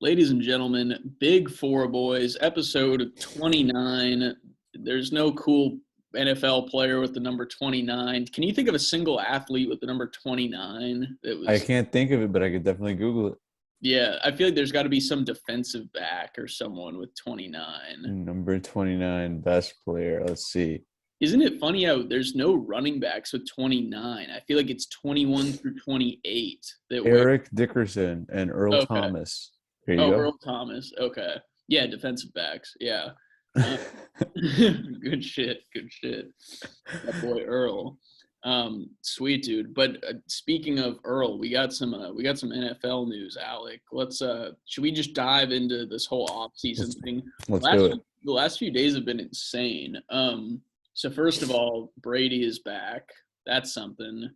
Ladies and gentlemen, Big Four Boys, episode 29. There's no cool NFL player with the number 29. Can you think of a single athlete with the number 29 that I was, can't think of it, but I could definitely Google it. yeah, I feel like there's got to be some defensive back or someone with 29. Number 29, best player. Let's see. Isn't it funny how there's no running backs with 29? I feel like it's 21 through 28 that wear. Eric Dickerson and Earl Okay. Thomas. Here you Oh, go. Earl Thomas. Okay. Yeah, defensive backs. Yeah. Uh, good shit. Good shit. That boy Earl. Sweet dude. But speaking of Earl, we got some NFL news, Alec. Let's should we just dive into this whole offseason thing? Let's do it. The last few days have been insane. So first of all, Brady is back. That's something.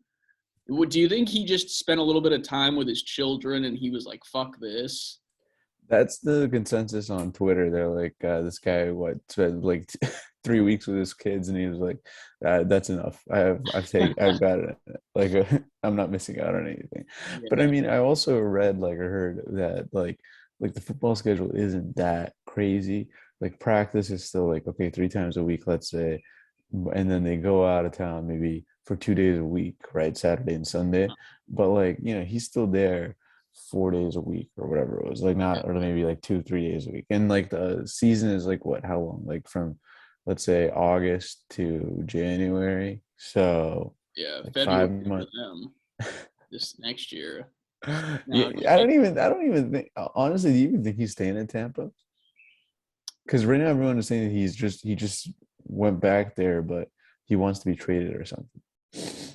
Do you think he just spent a little bit of time with his children and he was like, fuck this? That's the consensus on Twitter. They're like, this guy, spent like 3 weeks with his kids, and he was like, that's enough. I've got it. Like, I'm not missing out on anything. Yeah. But I mean, I also read, like, I heard that, like the football schedule isn't that crazy. Like, practice is still like, okay, 3 times a week, let's say, and then they go out of town maybe for 2 days a week, right? Saturday and Sunday. But like, he's still there 4 days a week or whatever it was, like, not, or maybe like 2-3 days a week. And like the season is like what, how long? Like from, let's say, August to January. So Yeah, like February 5 months. for them this next year. Yeah, No, I don't even think, honestly, do you even think he's staying in Tampa? Because right now everyone is saying that he just went back there, but he wants to be traded or something.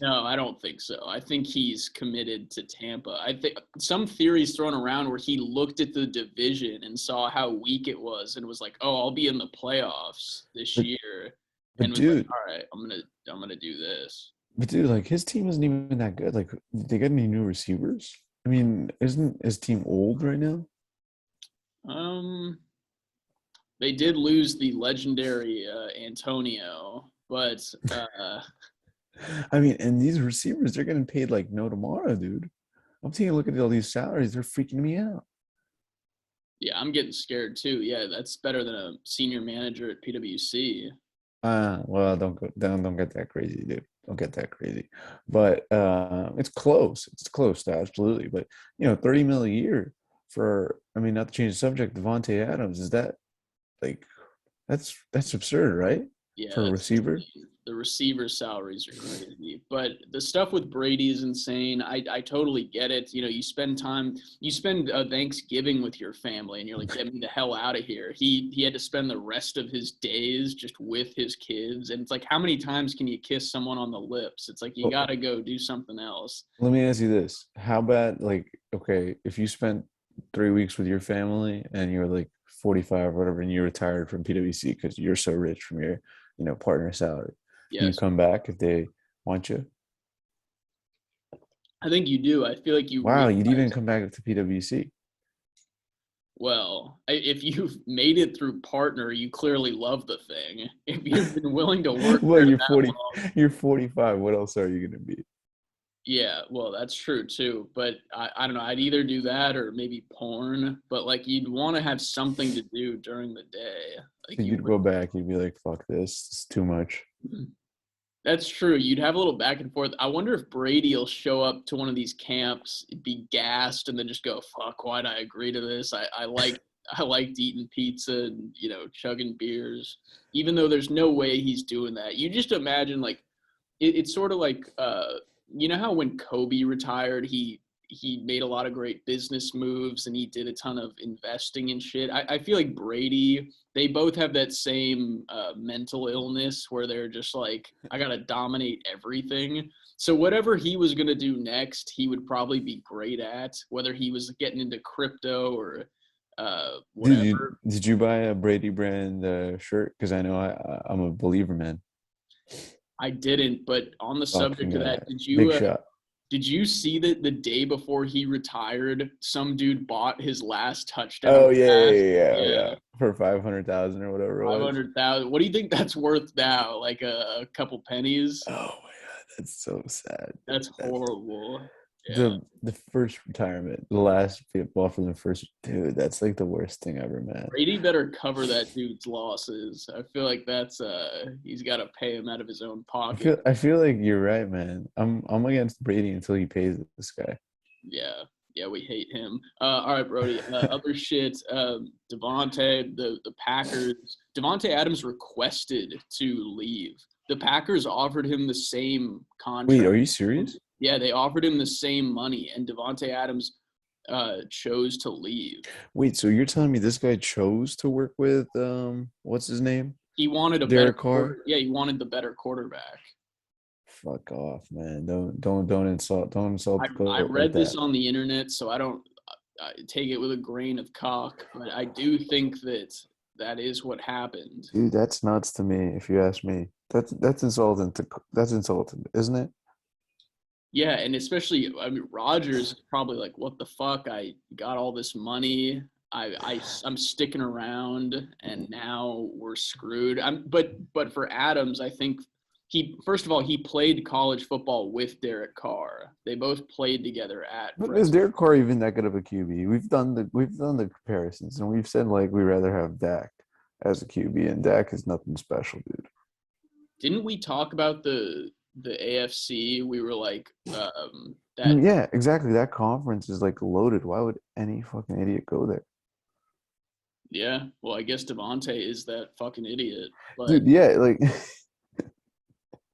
no, I don't think so. I think he's committed to Tampa. I think some theories thrown around where he looked at the division and saw how weak it was and was like, "Oh, I'll be in the playoffs this But year," and but was like, dude, "All right, I'm gonna do this." like his team isn't even that good. Like, they got any new receivers? I mean, isn't his team old right now? Um, they did lose the legendary Antonio, but I mean, and these receivers, they're getting paid like no tomorrow, dude. I'm taking a look at all these salaries. They're freaking me out. yeah, I'm getting scared too. Yeah, that's better than a senior manager at PwC. Well, don't get that crazy, dude. Don't get that crazy. But it's close. It's close, absolutely. But 30 mil a year for, I mean, not to change the subject, Devontae Adams, is that like, that's absurd, right? Yeah, For a that's receiver. the receiver salaries are crazy. But the stuff with Brady is insane. I totally get it. You spend Thanksgiving with your family, and you're like, get me the hell out of here. He had to spend the rest of his days just with his kids, and it's like, how many times can you kiss someone on the lips? It's like you Well, gotta go do something else. let me ask you this. How about, like, okay, if you spent 3 weeks with your family and you're like 45 or whatever, and you retired from PwC because you're so rich from your, partner salary, do you Yes, come back if they want you? I think you do. I feel like you Wow, you'd even realize. come back to PwC. Well, if you've made it through partner, you clearly love the thing. If you've been willing to work Well, there you're that 40, long, you're 45. What else are you gonna be? yeah, well, that's true too. But I don't know. I'd either do that or maybe porn. But like, you'd want to have something to do during the day. So Like you you'd would. go back, you'd be like, fuck this, it's too much. That's true. You'd have a little back and forth. I wonder if Brady will show up to one of these camps, be gassed, and then just go, "Fuck, why'd I agree to this? I liked eating pizza and chugging beers, even though there's no way he's doing that." You just imagine like it's sort of like you know how when Kobe retired, he made a lot of great business moves and he did a ton of investing and shit. I feel like Brady, they both have that same mental illness where they're just like, I gotta dominate everything. So whatever he was gonna do next, he would probably be great at, whether he was getting into crypto or Did you whatever. did you buy a Brady brand shirt? Because I know I'm a believer, man. I didn't, but on the subject Fucking of that, big shot. did you see that the day before he retired, some dude bought his last touchdown Oh yeah, yeah, pass? yeah, yeah, Yeah, yeah. For 500,000 or whatever it was. 500,000. What do you think that's worth now? Like a couple pennies? Oh my god, that's so sad, dude. That's horrible. Yeah. The first retirement, the last ball for the first dude, that's like the worst thing ever, man. Brady better cover that dude's losses. I feel like that's he's got to pay him out of his own pocket. I feel like you're right, man. I'm against Brady until he pays this guy. Yeah. Yeah, we hate him. All right, Brody. Other shit. Devontae, the Packers. Devontae Adams requested to leave. The Packers offered him the same Wait, contract. are you serious? Yeah, they offered him the same money, and Devontae Adams chose to leave. Wait, so you're telling me this guy chose to work with what's his name? He wanted a better Derek Carr? quarter. Yeah, he wanted the better quarterback. Fuck off, man. Don't insult I, the I goat like read this that. on the internet, so I don't take it with a grain of cock, but I do think that that is what happened. Dude, that's nuts to me, if you ask me. That's insulting, isn't it? Yeah, and especially, I mean, Rogers is probably like, "What the fuck? I got all this money. I'm sticking around, and now we're screwed." But for Adams, I think he first of all he played college football with Derek Carr. They both played together at But is Fresno. Derek Carr even that good of a QB? We've done the comparisons, and we've said like we rather have Dak as a QB, and Dak is nothing special, dude. Didn't we talk about the AFC? We were like that. Yeah, exactly. That conference is like loaded. Why would any fucking idiot go there? Yeah, well, I guess Devontae is that fucking idiot, but Dude, yeah, like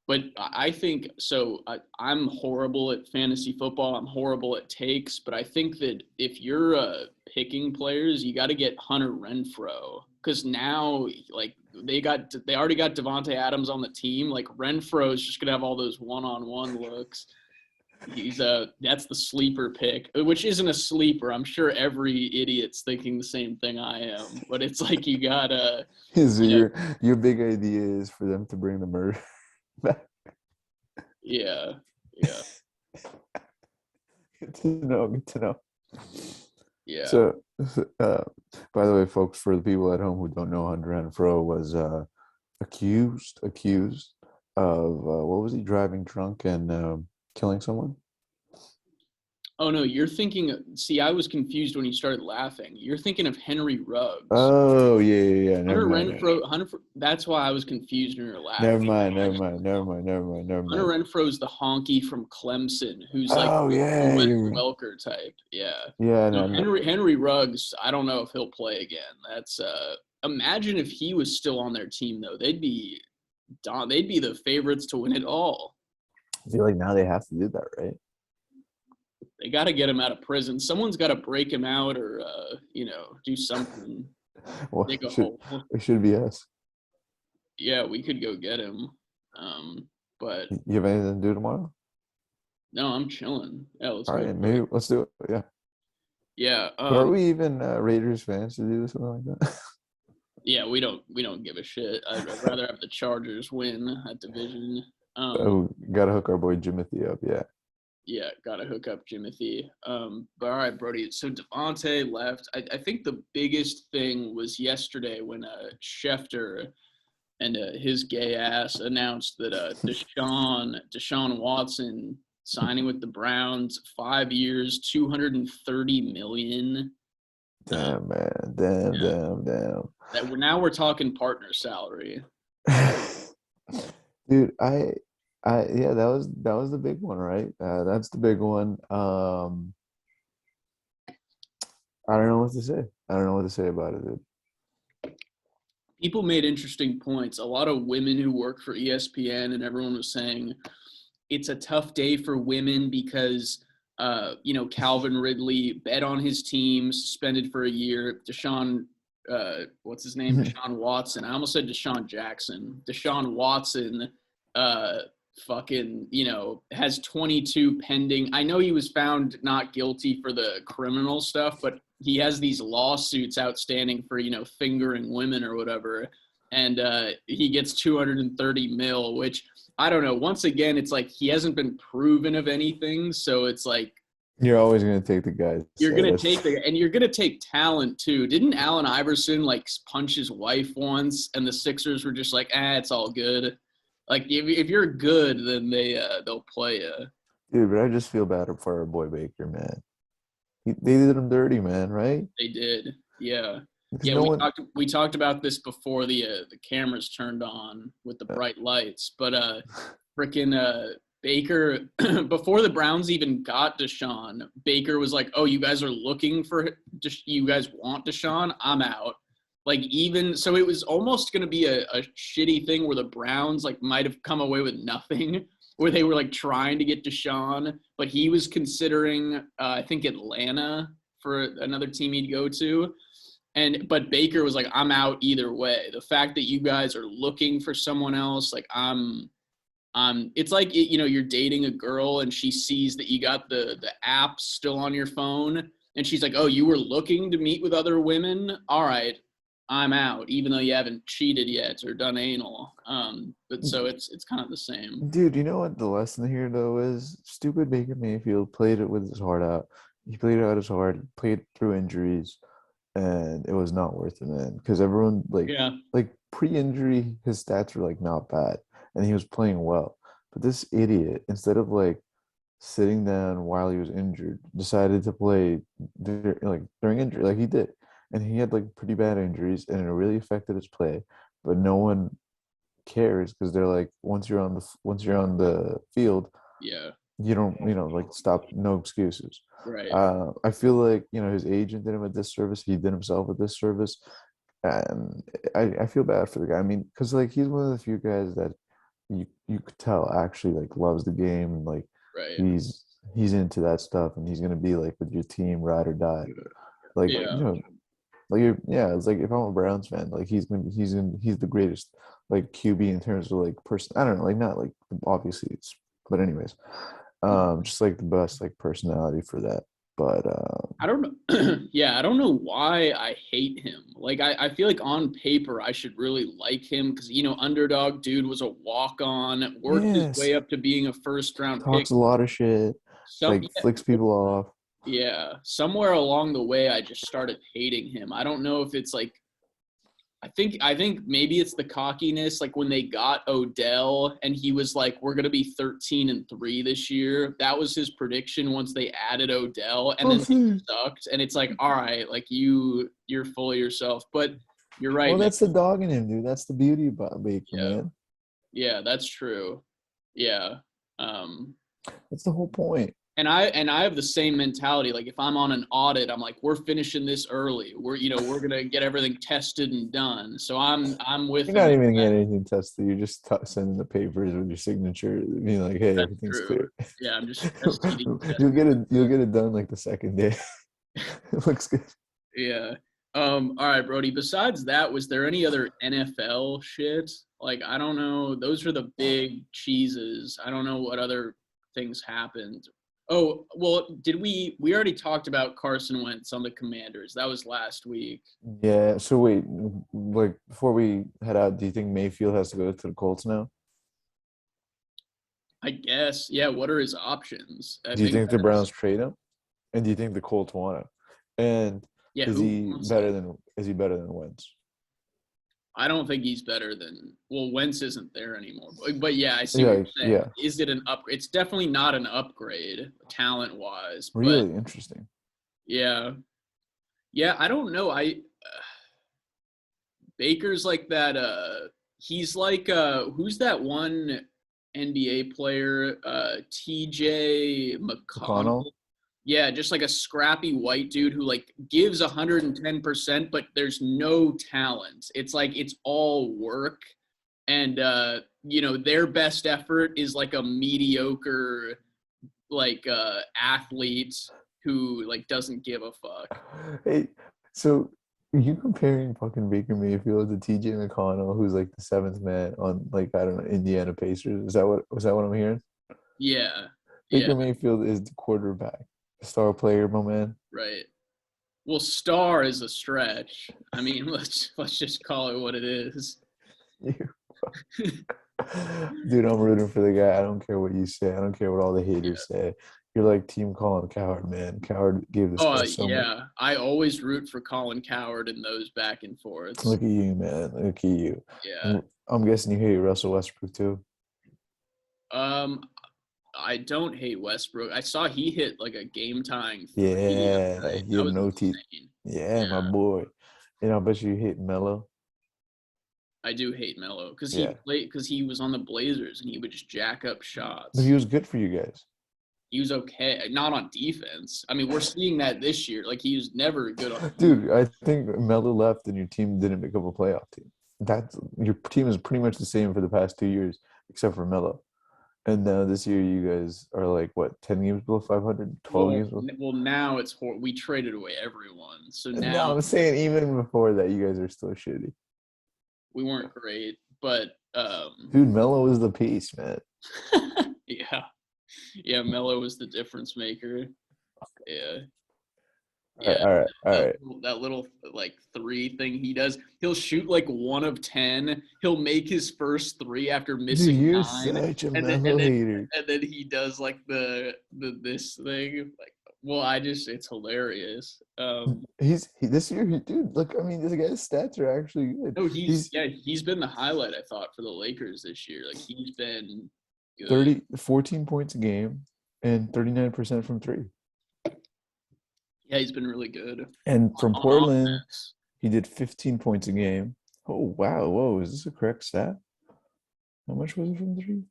But I think so. I'm horrible at fantasy football. I'm horrible at takes. But I think that if you're picking players, you got to get Hunter Renfro because now, like they already got Devonte Adams on the team. Like Renfro is just gonna have all those one-on-one looks. He's that's the sleeper pick, which isn't a sleeper. I'm sure every idiot's thinking the same thing I am. But it's like you gotta, so you know, your big idea is for them to bring the murder back. yeah, yeah, Good to know. Good to know. yeah. So, uh, by the way, folks, for the people at home who don't know, Hunter Renfro was accused of what was he driving drunk and killing someone? Oh no, you're thinking. See, I was confused when you started laughing. You're thinking of Henry Ruggs. Oh yeah. Never Hunter mind. Renfro. That's why I was confused when you were Never laughing. mind. Never mind. Never mind. Never mind. Never Hunter mind. Renfro's the honky from Clemson, who's like Oh the yeah. Wes You're, Welker type. Yeah. yeah. No, No. No. Henry Ruggs. I don't know if he'll play again. That's Imagine if he was still on their team though. They'd be the favorites to win it all. I feel like now they have to do that, right? They got to get him out of prison. Someone's got to break him out or do something. Well, Dig a hole. it should be us. Yeah, we could go get him. But You have anything to do tomorrow? no, I'm chilling. Yeah, let's All go. right, maybe let's do it. Yeah. Yeah, But are we even Raiders fans to do something like that? yeah. We don't give a shit. I'd rather have the Chargers win that division. Oh, gotta hook our boy Jimothy up. Yeah. Yeah, gotta hook up Jimothy. But all right, Brody. So Devontae left. I think the biggest thing was yesterday when Schefter and his gay ass announced that Deshaun Watson signing with the Browns, 5 years, 230 million. Damn, man. Damn, Yeah, damn. now we're talking partner salary. Dude, yeah, that was the big one, right? That's the big one. I don't know what to say. I don't know what to say about it, dude. People made interesting points. A lot of women who work for ESPN and everyone was saying it's a tough day for women because Calvin Ridley bet on his team, suspended for a year. What's his name? Deshaun Watson. I almost said Deshaun Jackson. Deshaun Watson, fucking, has 22 pending. I know he was found not guilty for the criminal stuff, but he has these lawsuits outstanding for, fingering women or whatever. And he gets 230 mil, which I don't know. Once again, it's like he hasn't been proven of anything. So it's like You're always gonna take the guy you're gonna status. you're gonna take talent too. Didn't Allen Iverson like punch his wife once, and the Sixers were just like, it's all good. Like if you're good, then they'll play you. Dude, but I just feel bad for our boy Baker, man. They did him dirty, man, right? They did. Yeah. Because Yeah, no we one. talked about this before the cameras turned on with the bright lights, but freaking Baker before the Browns even got Deshaun, Baker was like, "Oh, you guys are looking for you guys want Deshaun? I'm out." Like even so, it was almost going to be a shitty thing where the Browns like might have come away with nothing, where they were like trying to get Deshaun, but he was considering I think Atlanta for another team he'd go to. But Baker was like, I'm out either way. The fact that you guys are looking for someone else, like it's like you're dating a girl and she sees that you got the app still on your phone and she's like, oh, you were looking to meet with other women? All right, I'm out, even though you haven't cheated yet or done anal. But so it's kind of the same. Dude, you know what the lesson here though is? Stupid Baker Mayfield played it with his heart out. He played it out his heart, played through injuries, and it was not worth it, man. Because everyone Yeah, like pre-injury, his stats were like not bad, and he was playing well. But this idiot, instead of like sitting down while he was injured, decided to play during injury, like he did, and he had like pretty bad injuries, and it really affected his play. But no one cares because they're like, once you're on the field, yeah, you don't like stop, no excuses. right. I feel like his agent did him a disservice. He did himself a disservice, and I feel bad for the guy. I mean, because like he's one of the few guys that you could tell actually like loves the game and like Right. he's he's into that stuff and he's gonna be like with your team ride or die. Like Yeah. yeah, it's like if I'm a Browns fan, like he's the greatest like QB in terms of like person. I don't know, like not like obviously it's, but anyways, just like the best like personality for that. But I don't know. Yeah, I don't know why I hate him. Like, I feel like on paper I should really like him because underdog dude was a walk on, worked his yes, way up to being a first round pick. talks a lot of shit, Some like flicks people off. yeah, somewhere along the way I just started hating him. I don't know if it's like I think maybe it's the cockiness, like when they got Odell and he was like, we're gonna be 13-3 this year. That was his prediction once they added Odell, and then they Okay. sucked. And it's like, all right, like you're full of yourself. But you're right, Well, man. that's the dog in him, dude. That's the beauty about Baker, Yeah, man. yeah, that's true. Yeah. Um, That's the whole point. and I have the same mentality. Like if I'm on an audit, I'm like, we're finishing this early. We're gonna get everything tested and done. So I'm with You're him not on even that. getting anything tested. You're just sending the papers with your signature, being like, "Hey, That's everything's true. clear." Yeah, I'm just proceeding test. You'll get it done like the second day. It looks good. Yeah. All right, Brody. Besides that, was there any other NFL shit? Like, I don't know. Those are the big cheeses. I don't know what other things happened. Oh, well, did we already talked about Carson Wentz on the Commanders. That was last week. Yeah. So wait, like before we head out, do you think Mayfield has to go to the Colts now? I guess. Yeah, what are his options? I Do you think think the Browns trade him? And do you think the Colts want him? And yeah, who wants him? is he better than Wentz? I don't think he's better than well, Wentz isn't there anymore. But yeah, I see what Yeah, you're saying. yeah. Is it an upgrade? It's definitely not an upgrade talent wise, but Really interesting. yeah. Yeah, I don't know. I Baker's like that he's like who's that one NBA player TJ McConnell. McConnell? Yeah, just like a scrappy white dude who like gives 110%, but there's no talent. It's like it's all work. And their best effort is like a mediocre like athlete who like doesn't give a fuck. Hey, so are you comparing fucking Baker Mayfield to TJ McConnell, who's like the seventh man on like I don't know Indiana Pacers? Is that what was that what I'm hearing? Yeah. Yeah, Baker Mayfield is the quarterback, star player, my man. right. Well, star is a stretch. I mean, let's just call it what it is. Dude, I'm rooting for the guy. I don't care what you say. I don't care what all the Yeah. haters say. You're like Team Colin Coward, man. Coward gave this Oh, guy so much. yeah. I always root for Colin Coward in those back and forths. Look at you, man. Look at you. Yeah. I'm guessing you hate Russell Westbrook too. Um I don't hate Westbrook. I saw he hit like a game-tying three the other Yeah, night. he That had was no teeth. insane. Yeah, my Yeah, boy. And I bet you hit Melo. I do hate Melo because Yeah, he was on the Blazers and he would just jack up but he shots. was good for you guys. He was okay, not on defense. I mean, we're seeing that this year. Like he was never good on defense. Dude, I think Melo left and your team didn't become a playoff team. That's your team is pretty much the same for the past 2 years, except for Melo. And now this year, you guys are like what, 10 games below 500, 12 Well, games below. now we traded away everyone, so No, now I'm saying even before that, you guys are still shitty. we weren't great, but Dude, Melo is the piece, man. yeah, yeah, Melo was the difference maker. Yeah, All right, yeah, all right, all right. that little like three thing he does. He'll shoot like 1 of 10. He'll make his first three after Dude, missing you're 9, such a and then Melo hater. he does like the this thing. Like, well, it's hilarious. This year, dude. Look, I mean, this guy's stats are actually good. No, He's he's been the highlight I thought for the Lakers this year. Like he's been good. 14 points a game and 39% from three. Yeah, he's been really good And from on Portland, offense. he did 15 points a game. Oh, wow. Whoa, is this a correct stat? How much was it from three?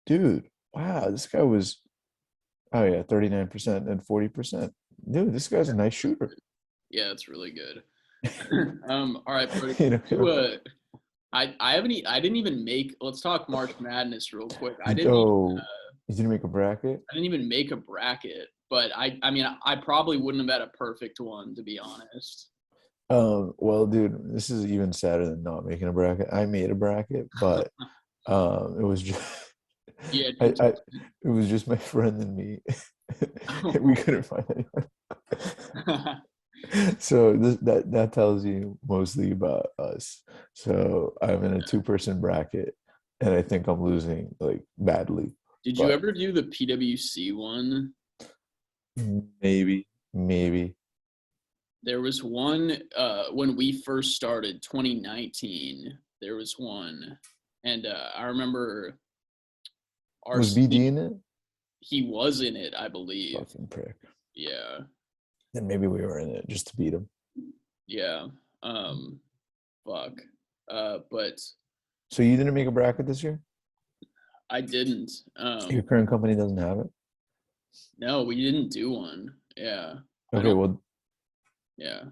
Dude, wow, this guy was, oh yeah, 39% and 40%. Dude, this guy's a nice shooter. Yeah, it's really good. All right, buddy. You know, I didn't even make. Let's talk March Madness real quick. oh, you didn't make a bracket? I didn't even make a bracket, but I mean, I probably wouldn't have had a perfect one to be honest. Well, dude, this is even sadder than not making a bracket. I made a bracket, but it was just Yeah, I it was just my friend and me. We couldn't find anyone. So that tells you mostly about us. So I'm in a two-person bracket, and I think I'm losing like badly. Did you But ever do the PWC one? maybe. There was one when we first started 2019. There was one, and I remember our Was BD in it? he was in it, I believe. Fucking prick. Yeah, Then maybe we were in it just to beat him. yeah. Fuck. But So you didn't make a bracket this year? I didn't. Your current company doesn't have it? No, we didn't do one. Yeah. I Okay, don't. well, Yeah.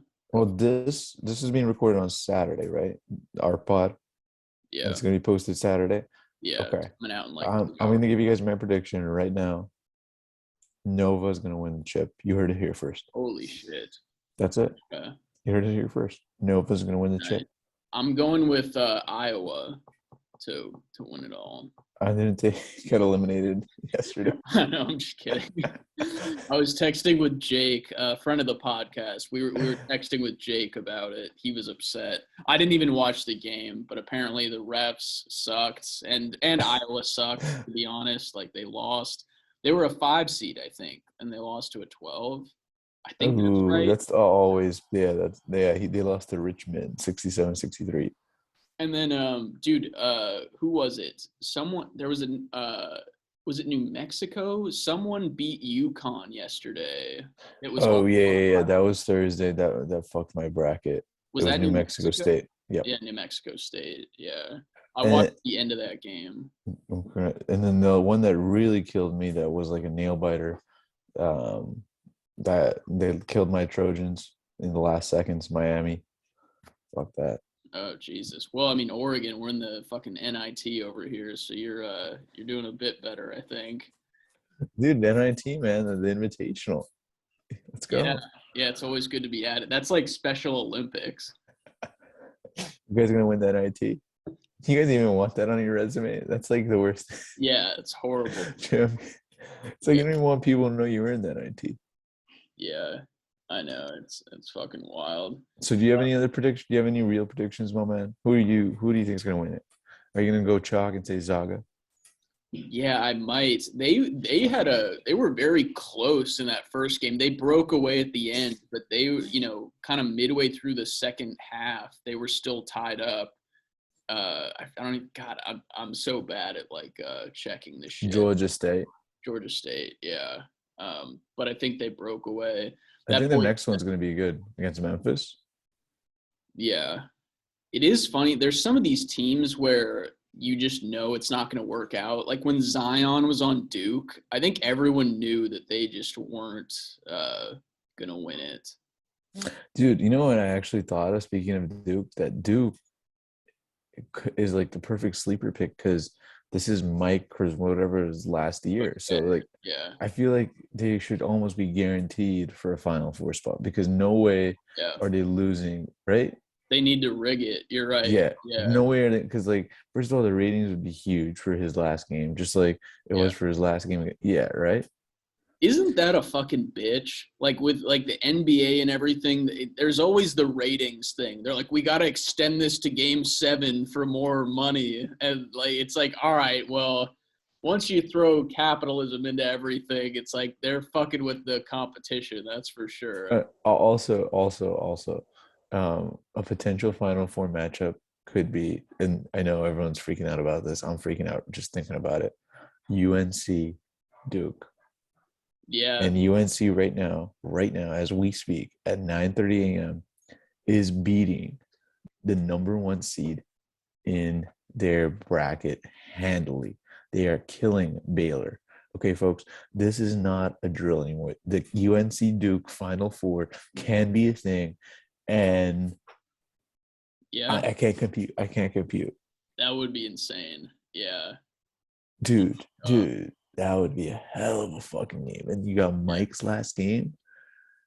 this is being recorded on Saturday, right? Our pod. Yeah. It's gonna be posted Saturday. Yeah. Okay. Coming out in like I'm 2 going hours. to give you guys my prediction right now. Nova is going to win the chip. You heard it here first. Holy shit. That's it. Yeah. You heard it here first. Nova's going to win the chip. I'm going with Iowa to win it all. I didn't get eliminated yesterday. No, I'm just kidding. I was texting with Jake, a friend of the podcast. We were texting with Jake about it. He was upset. I didn't even watch the game, but apparently the refs sucked and Iowa sucked, to be honest. Like they lost. They were a 5 seed, I think, and they lost to a 12. I think that's Ooh, right. that's always they lost to Richmond 67-63. And then dude, who was it? Someone there was was it New Mexico? Someone beat UConn yesterday. It was Oh yeah. That was Thursday. That fucked my bracket. Was It was that New New Mexico Mexico? State. Yep. Yeah, New Mexico State. Yeah. I And watched the end of that game. and then the one that really killed me that was like a nail biter, that they killed my Trojans in the last seconds. Miami. Fuck that. Oh Jesus. Well, I mean Oregon, we're in the fucking NIT over here, so you're doing a bit better, I think. Dude, NIT, man, the invitational. Let's Yeah. go. Yeah, it's always good to be at it. That's like Special Olympics. You guys are gonna win the NIT. You guys even want that on your resume? That's like the worst. Yeah, it's horrible. It's like you don't even want people to know you were in the NIT. Yeah. I know. It's fucking wild. So do you have any other predictions? Do you have any real predictions, my man? Who do you think is gonna win it? Are you gonna go chalk and say Zaga? Yeah, I might. They were very close in that first game. They broke away at the end, but they, kind of midway through the second half, they were still tied up. I don't even, God, I'm so bad at like checking this shit. Georgia State. Georgia State, yeah. But I think they broke away. I That think the boy, next one's going to be good against Memphis. yeah. It is funny. There's some of these teams where you just know it's not going to work out. Like when Zion was on Duke, I think everyone knew that they just weren't going to win it. Dude, you know what I actually thought of, speaking of Duke, that Duke is like the perfect sleeper pick because this is Mike or whatever his last year. So Okay. like Yeah. I feel like they should almost be guaranteed for a Final Four spot because no way Yeah. are they losing, right? They need to rig it. You're right. Yeah, Yeah. no way are they, because like first of all, the ratings would be huge for his last game, just like it Yeah. was for his last game. Yeah, right. Isn't that a fucking bitch? Like with like the NBA and everything, there's always the ratings thing. They're like, we got to extend this to game 7 for more money. And like, it's like, all right, well, once you throw capitalism into everything, it's like they're fucking with the competition. That's for sure. A potential Final Four matchup could be, and I know everyone's freaking out about this. I'm freaking out just thinking about it. UNC Duke. Yeah. And UNC right now, as we speak, at 9:30 a.m., is beating the number one seed in their bracket handily. They are killing Baylor. Okay, folks, this is not a drill anymore. The UNC Duke Final Four can be a thing, and Yeah. I can't compute. I can't compute. That would be insane. Yeah. Dude, that would be a hell of a fucking game. And you got Yeah. Mike's last game.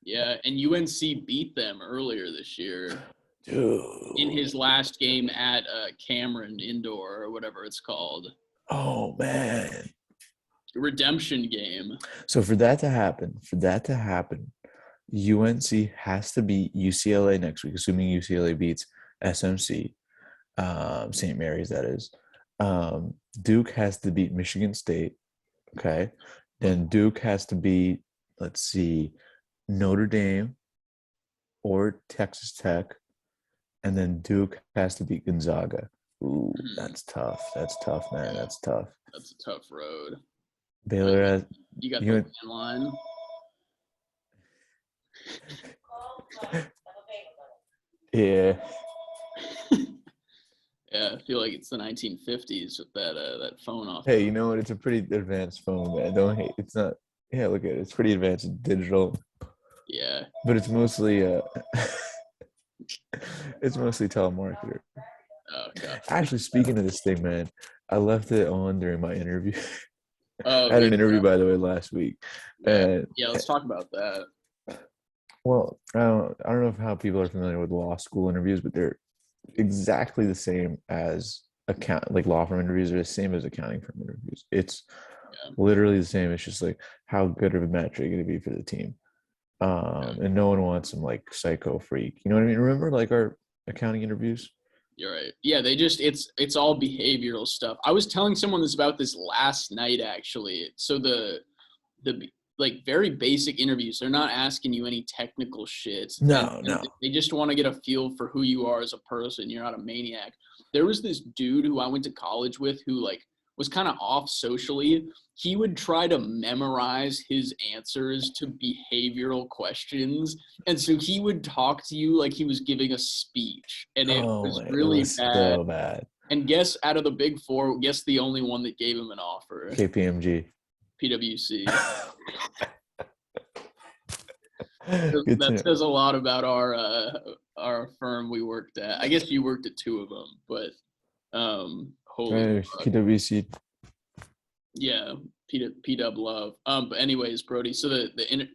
Yeah. And UNC beat them earlier this year in Dude. his last game at Cameron Indoor or whatever it's called. Oh man. Redemption game. So for that to happen, UNC has to beat UCLA next week, assuming UCLA beats SMC, St. Mary's, that is. Duke has to beat Michigan State. Okay. Then Duke has to beat, let's see, Notre Dame or Texas Tech. And then Duke has to beat Gonzaga. Ooh, that's tough. That's tough, man. That's tough. That's a tough road. But Baylor has you got the you. line. Yeah. Yeah, I feel like it's the 1950s with that phone off. Hey, you know what? It's a pretty advanced phone, man. Don't hate. It's not. Yeah, look at it. It's pretty advanced digital, Yeah. but it's mostly it's mostly telemarketer. Oh god. Actually, speaking of this thing, man, I left it on during my interview. Oh I had yeah. an interview, by the way, last week, Yeah. and Yeah. Let's talk about that. well, I don't know if how people are familiar with law school interviews, but they're exactly the same as like law firm interviews are the same as accounting firm interviews. It's Yeah. literally the same. It's just like how good of a match are you going to be for the team? Yeah. And no one wants some like psycho freak. You know what I mean? Remember like our accounting interviews? You're right. Yeah, they just it's all behavioral stuff. I was telling someone about this last night actually. So the like very basic interviews, they're not asking you any technical shit. No, And no. they just want to get a feel for who you are as a person. You're not a maniac. There was this dude who I went to college with who like was kind of off socially. He would try to memorize his answers to behavioral questions. And so he would talk to you like he was giving a speech. And it Oh, was it really was bad. so bad. And guess out of the big four, guess the only one that gave him an offer? KPMG. PwC. Good to That know. says a lot about our firm we worked at. I guess you worked at two of them, but holy fuck. PwC. Yeah, PW love. But anyways, Brody. So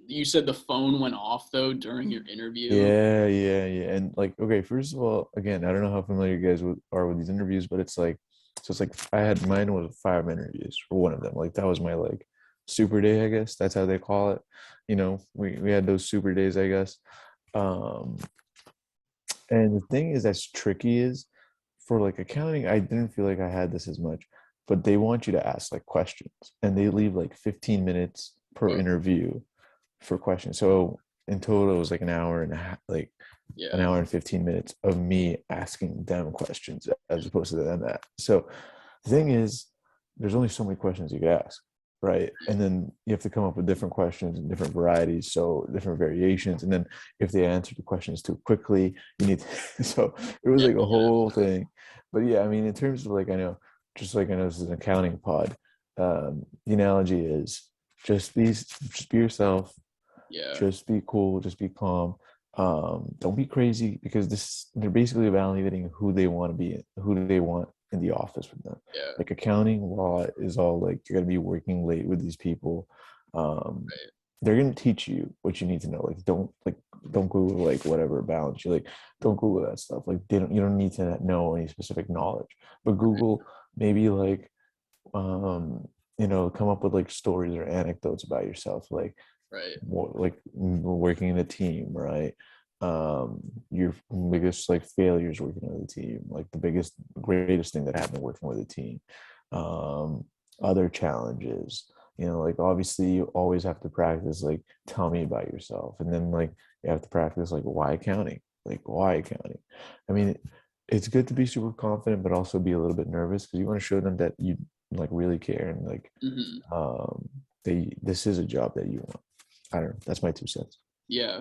you said the phone went off though during your interview. Yeah. And like, okay, first of all, again, I don't know how familiar you guys are with these interviews, but it's like, so it's like I had mine was 5 interviews for one of them. Like that was my like super day, I guess. That's how they call it. You know, we had those super days, I guess. Um, and the thing is that's tricky is for like accounting, I didn't feel like I had this as much, but they want you to ask like questions and they leave like 15 minutes per But interview for questions. So in total, it was like an hour and a half, like an Yeah. hour and 15 minutes of me asking them questions as opposed to them that. So the thing is, there's only so many questions you could ask, right? And then you have to come up with different questions and different varieties, so different variations. And then if they answer the questions too quickly, you need to, so it was Yeah. like a whole thing. But yeah, I mean, in terms of like, I know, just like I know this is an accounting pod, the analogy is just be yourself, Yeah. just be cool, just be calm. Don't be crazy because this they're basically evaluating who they want to be, who they want in the office with them. Yeah. Like accounting law is all like you're gonna be working late with these people. Um, Right. they're gonna teach you what you need to know. Like don't Google like whatever balance you like. Don't Google that stuff. Like they don't you don't need to know any specific knowledge. But Google maybe like come up with like stories or anecdotes about yourself, like Right. like working in a team, right? Your biggest like failures working with a team, like the biggest greatest thing that happened working with a team. um Other challenges, like obviously you always have to practice like tell me about yourself, and then like you have to practice like why accounting. I mean, it's good to be super confident but also be a little bit nervous because you want to show them that you like really care, and like Hmm. um this is a job that you want. I don't know. That's my 2 cents. Yeah.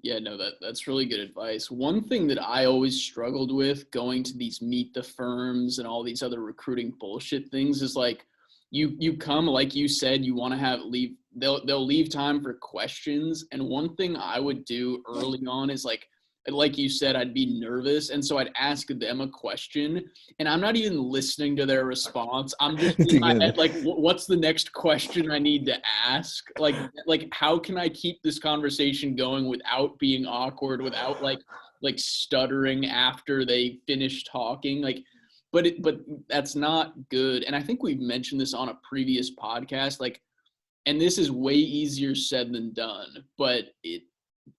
Yeah, no, that's really good advice. One thing that I always struggled with going to these meet the firms and all these other recruiting bullshit things is like you come, like you said, you want to have leave they'll leave time for questions. And one thing I would do early on is like you said, I'd be nervous. And so I'd ask them a question and I'm not even listening to their response. I'm just in my head, like, what's the next question I need to ask? Like, how can I keep this conversation going without being awkward, without like stuttering after they finish talking? But that's not good. And I think we've mentioned this on a previous podcast. Like, and this is way easier said than done, but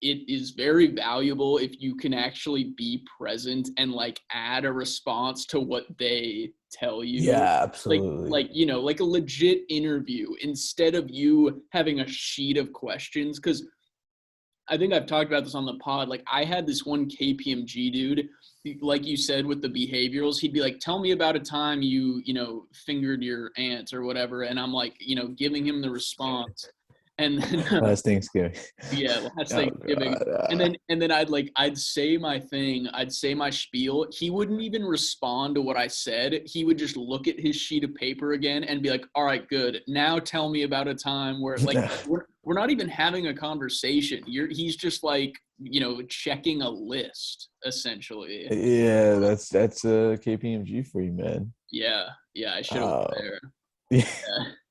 it is very valuable if you can actually be present and like add a response to what they tell you, Yeah, like absolutely. like a legit interview instead of you having a sheet of questions. Because I think I've talked about this on the pod. Like I had this one KPMG dude, like you said, with the behaviorals, he'd be like, tell me about a time you fingered your aunt or whatever. And I'm like, giving him the response. And then Last Thanksgiving. yeah, last Oh Thanksgiving. God. And then I'd say my thing, I'd say my spiel. He wouldn't even respond to what I said. He would just look at his sheet of paper again and be like, "All right, good. Now tell me about a time where like we're not even having a conversation. He's just like, checking a list essentially." Yeah, that's a KPMG for you, man. Yeah. Yeah, I should have went Oh, there. yeah.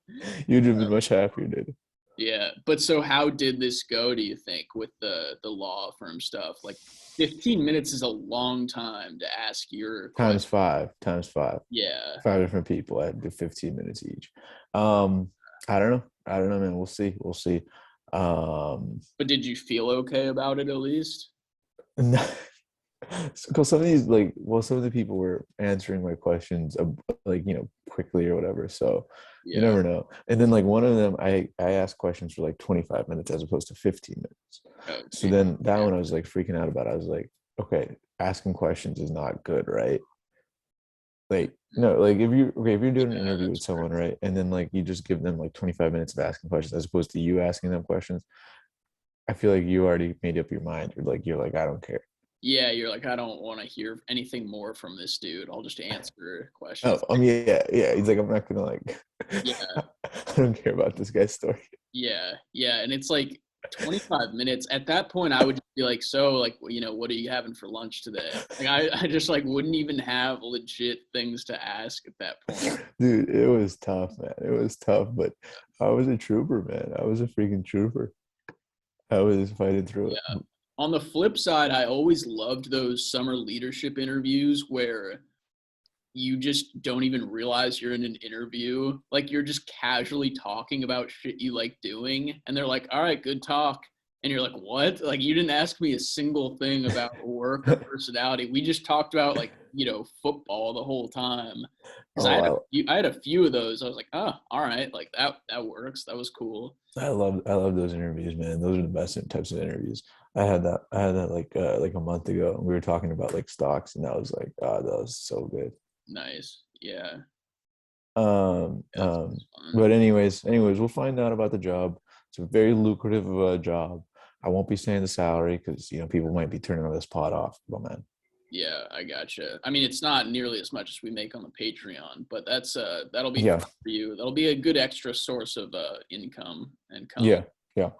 Yeah. You'd have been much happier, dude. Yeah, but so how did this go, do you think, with the law firm stuff? Like 15 minutes is a long time to ask your question. Times five, times five. Yeah. 5 different people. I do 15 minutes each. Um, I don't know. I don't know, man. We'll see. We'll see. Um, But did you feel okay about it at least? because some of these some of the people were answering my questions like quickly or whatever, so you Yeah. never know. And then like one of them, I asked questions for like 25 minutes as opposed to 15 minutes. Oh, So geez. then that one I was like freaking out about. I was like, okay, asking questions is not good, right? Like no, like if you're doing an Yeah, interview that's with fair. someone, right, and then like you just give them like 25 minutes of asking questions as opposed to you asking them questions, I feel like you already made up your mind, or like you're like, I don't care. Yeah, you're like, I don't want to hear anything more from this dude. I'll just answer Oh, questions. yeah, yeah. He's like, I'm not gonna like. Yeah. I don't care about this guy's story. Yeah, yeah, and it's like 25 minutes. At that point, I would just be like, "So, like, what are you having for lunch today?" Like, I just like wouldn't even have legit things to ask at that point. Dude, it was tough, man. It was tough, but I was a trooper, man. I was a freaking trooper. I was fighting through it. Yeah. On the flip side, I always loved those summer leadership interviews where you just don't even realize you're in an interview. Like you're just casually talking about shit you like doing, and they're like, "All right, good talk." And you're like, "What? Like you didn't ask me a single thing about work or personality. We just talked about like, football the whole time." Because Oh, I had a few of those. I was like, "Oh, all right, like that works. That was cool." I love those interviews, man. Those are the best types of interviews. I had that like a month ago. And we were talking about like stocks, and that was like, that was so good. Nice. Yeah. Um, Yeah, that's um, fun. but anyways, we'll find out about the job. It's a very lucrative job. I won't be saying the salary because people might be turning this pot off. But man, Yeah, I gotcha. I mean, it's not nearly as much as we make on the Patreon, but that'll be fun yeah, for you. That'll be a good extra source of income and come. yeah, yeah.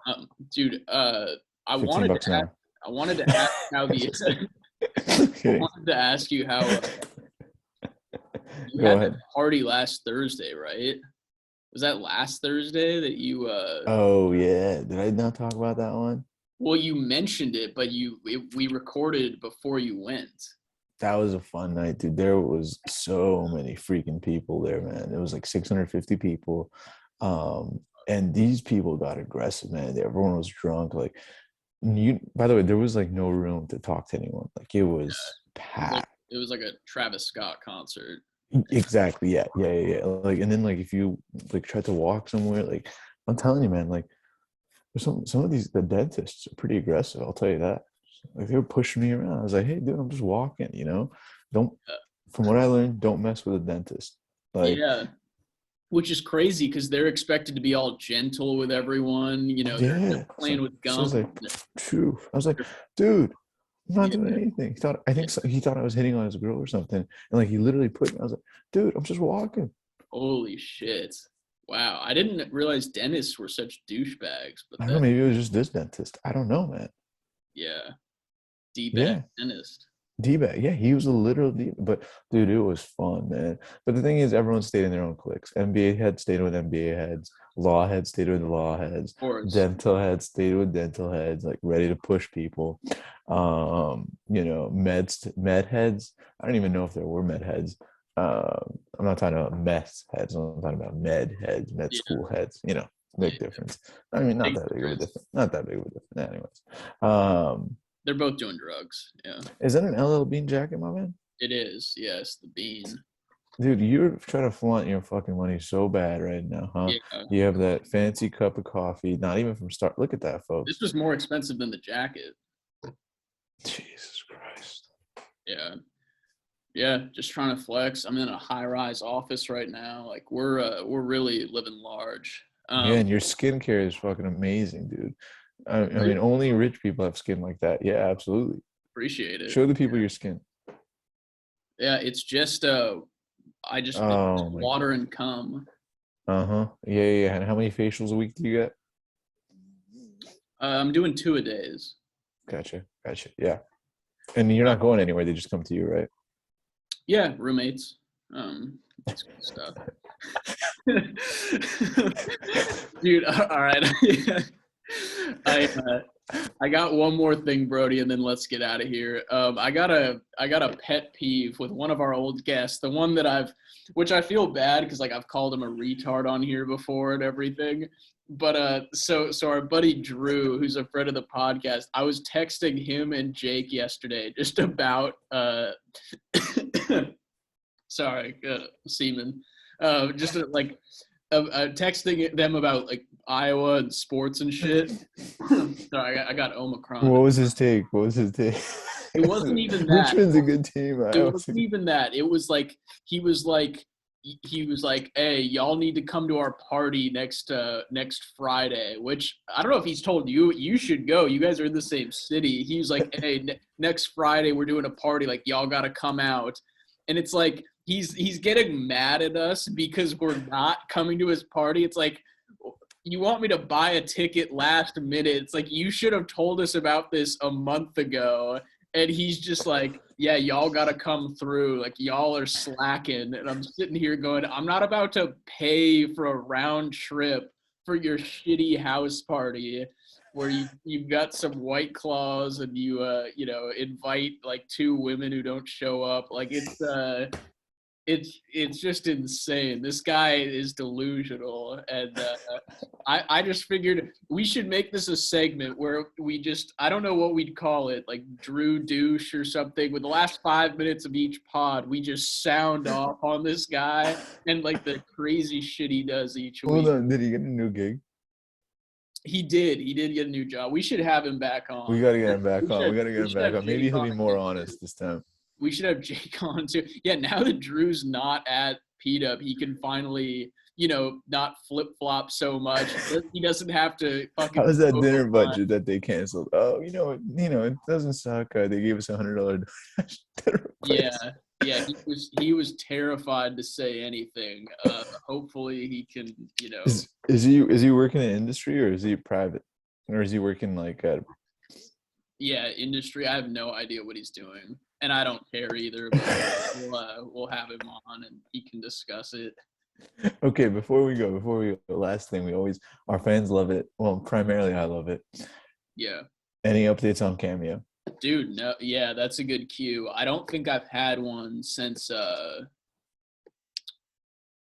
Dude, I 15 wanted to bucks an ask, hour. I wanted to ask how the I Kidding. wanted to ask you how you Go had that ahead. party last Thursday, right? Was that last Thursday that you Oh yeah, did I not talk about that one? well, you mentioned it, but we recorded before you went. That was a fun night, dude. There was so many freaking people there, man. It was like 650 people. And these people got aggressive, man. Everyone was drunk. Like by the way, there was like no room to talk to anyone. Like it was It was like packed. it was like a Travis Scott concert. Exactly. Yeah. Yeah. Yeah. Yeah. Like, and then like if you like try to walk somewhere, like I'm telling you, man, like there's some of the dentists are pretty aggressive, I'll tell you that. Like they were pushing me around. I was like, hey, dude, I'm just walking. Don't from what I learned, don't mess with a dentist. Like, Yeah, which is crazy because they're expected to be all gentle with everyone. They're yeah. playing with So I was gum. like, true. I was like, dude, I'm not Yeah, doing anything. He thought I was hitting on his girl or something. And like he literally put me, I was like, dude, I'm just walking. holy shit! Wow, I didn't realize dentists were such douchebags. But I don't know, that, maybe it was just this dentist. I don't know, man. yeah, d-bag Yeah. dentist. D-bag, yeah, he was a literal D. But dude, it was fun, man. But the thing is, everyone stayed in their own cliques. NBA heads stayed with NBA heads. Law heads stayed with law heads. Of course. Dental heads stayed with dental heads, like ready to push people. Med heads. I don't even know if there were med heads. I'm not talking about mess heads. I'm talking about med heads, med Yeah, school heads. yeah, Big difference. I mean, not big that big of a difference. difference. Not that big of a difference. Anyways, um, They're both doing drugs. Yeah, is that an LL Bean jacket, my man? it is. Yes, the bean. Dude, you're trying to flaunt your fucking money so bad right now, huh? Yeah, You have that fancy cup of coffee, not even from Start. Look at that, this folks. was more expensive than the jacket. Jesus Christ. Yeah. Yeah, just trying to flex. I'm in a high-rise office right now. Like we're really living large. Yeah, and your skincare is fucking amazing, dude. I Really mean, only rich people have skin like that. Yeah, absolutely. appreciate it. Show the people your skin. Yeah, it's just it's just Oh my water God. and cum. Uh-huh. Yeah, yeah, yeah. And how many facials a week do you get? I'm doing 2 a days. Gotcha. Gotcha. Yeah. And you're not going anywhere. They just come to you, right? Yeah, roommates. It's good stuff. Dude, all right. I I got one more thing, Brody, and then let's get out of here. I got a pet peeve with one of our old guests, the one that which I feel bad because like I've called him a retard on here before and everything. But so our buddy Drew, who's a friend of the podcast, I was texting him and Jake yesterday just about sorry, semen, just like texting them about like Iowa and sports and shit. Sorry, I got Omicron. What was his take? What was his take? It wasn't even that. Richmond's a good team. I It was wasn't even that. It was like he was like he was like, "Hey, y'all need to come to our party next Friday." Which I don't know if he's told you. You should go. You guys are in the same city. He was like, "Hey, next Friday we're doing a party. Like y'all got to come out." And it's like he's getting mad at us because we're not coming to his party. It's like you want me to buy a ticket last minute. It's like you should have told us about this a month ago. And he's just like, yeah, y'all got to come through. Like, y'all are slacking. And I'm sitting here going, I'm not about to pay for a round trip for your shitty house party where you've got some White Claws and invite like two women who don't show up. Like, it's just insane. This guy is delusional, and I just figured we should make this a segment where we just I don't know what we'd call it, like Drew douche or something. With the last 5 minutes of each pod, we just sound off on this guy and like the crazy shit he does each Hold week. on, did he get a new gig? He did. He did get a new job. We should have him back We on. got to get him back on. We got to get We him should back have on. Maybe Jake he'll on be more again, too. honest this time. We should have Jake on too. Yeah, now that Drew's not at P-Dub, he can finally, not flip-flop so much. He doesn't have to fucking How's that toe the dinner line. budget that they canceled? Oh, it doesn't suck. They gave us $100 dinner Yeah, request. yeah, he was terrified to say anything. Hopefully he can, Is he working in industry or is he private, or is he working like at? yeah, industry. I have no idea what he's doing, and I don't care either. But we'll have him on, and he can discuss it. Okay, before we go, last thing, our fans love it. Well, primarily I love it. Yeah. Any updates on Cameo? Dude, no, yeah, that's a good cue. I don't think I've had one since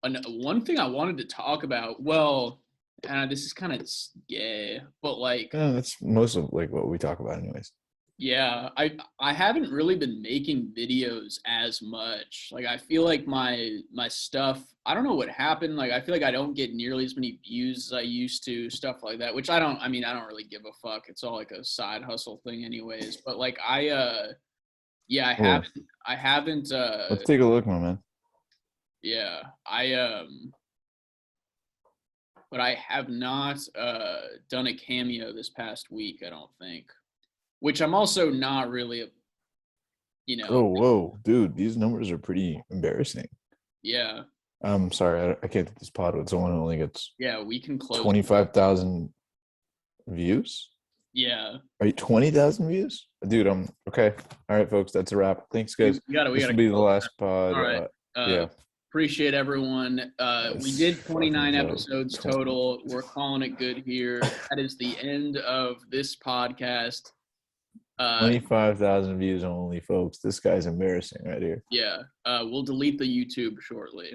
one thing I wanted to talk about. Well, this is kind of gay, but like, That's most of like what we talk about, anyways. yeah, I haven't really been making videos as much. Like, I feel like my stuff. I don't know what happened. Like, I feel like I don't get nearly as many views as I used to. Stuff like that, which I don't. I mean, I don't really give a fuck. It's all like a side hustle thing, anyways. But like, yeah, Well, I haven't. let's take a look, my man. Yeah, but I have not done a cameo this past week. I don't think. Which I'm also not really, Oh, whoa, dude, these numbers are pretty embarrassing. yeah, I'm sorry, I can't do this pod with someone who only gets yeah, we can close. 25,000 views. Yeah, Are you 20,000 views, dude? I'm okay. All right, folks, that's a wrap. Thanks, guys. we gotta This will be the close last that. pod. All right. Yeah, Appreciate everyone. We it's did fucking 29 dope. episodes total. We're calling it good here. That is the end of this podcast. 25,000 views only, folks. This guy's embarrassing right here. Yeah, we'll delete the YouTube shortly.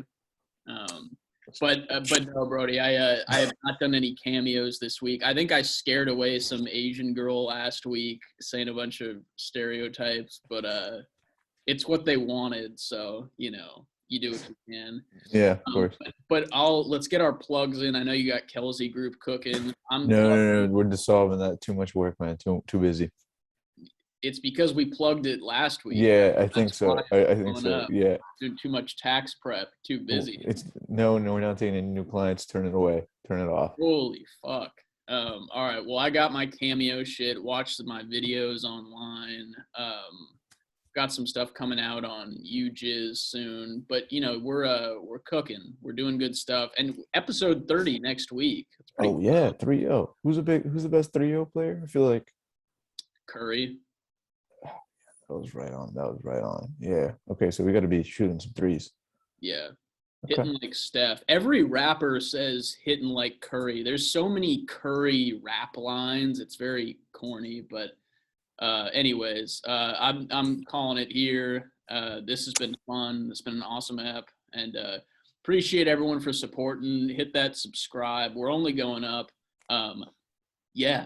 But no, Brody, I have not done any cameos this week. I think I scared away some Asian girl last week, saying a bunch of stereotypes, but it's what they wanted, so you do what you can. Yeah, of course. But let's get our plugs in. I know you got Kelsey Group cooking. No, we're dissolving that. Too much work, man. Too busy. It's because we plugged it last week. Yeah, I think so. I think so. Yeah. Doing too much tax prep. Too busy. No, we're not taking any new clients. Turn it away. Turn it off. Holy fuck. All right. Well, I got my cameo shit. Watched my videos online. Got some stuff coming out on UJizz soon. But we're cooking. We're doing good stuff. And episode 30 next week. Oh yeah, 3-0. Who's the best 3-0 player? I feel like Curry. That was right on. Yeah. Okay, so we got to be shooting some threes. Yeah. Okay. Hitting like Steph. Every rapper says hitting like Curry. There's so many Curry rap lines. It's very corny, but anyways, I'm calling it here. This has been fun. It's been an awesome app, and appreciate everyone for supporting. Hit that subscribe. We're only going up. Yeah.